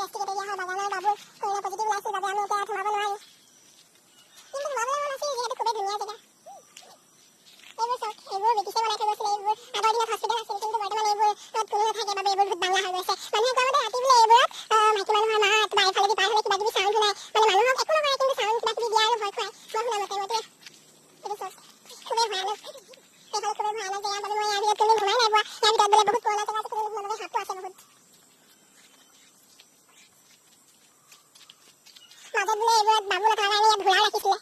এষ্টিকেট দিয়া হয় বাগানৰ বাবুৰ কৰোণা পজিটিভ ওলাইছিল বাবে আমি এতিয়া সোমাব নোৱাৰিম। কিন্তু সোমাবলৈ মন আছিল যিহেতু খুবেই ধুনীয়া জেগা। এইবোৰ চাওক, এইবোৰ ব্ৰিটিছে বনাই থৈ গৈছিলে। এইবোৰ আগৰ দিনত হস্পিটেল আছিল, কিন্তু বৰ্তমান এইবোৰত কোনো নাথাকে বাবে এইবোৰ ভূত বাংলা হৈ গৈছে। মানুহে কোৱা মতে ৰাতি বোলে এইবোৰত মাইকী মানুহৰ মাত বা এইফালেদি পাৰ হ'লে কিবা কিবি চাউণ্ড শুনায়, মানে মানুহক একো নকৰে কিন্তু চাউণ্ড কিবা কিবি দিয়ে আৰু ভয় খুৱায়। মই শুনা মতে এইটো চাওক, খুবেই ভয়ানক। এইফালে খুবেই ভয়ানক জেগা বাবে মই ইয়াৰ ভিতৰত কোনো সোমাই নাই পোৱা। ইয়াৰ ভিতৰত বোলে বহুত পুৰণা জেগা আছে, কোনো নোসোমাব, সাপো আছে বহুত। মাজত বোলে এইবোৰত বাবু ৰখাৰ কাৰণে ইয়াত ঘোঁৰা ৰাখিছিলে।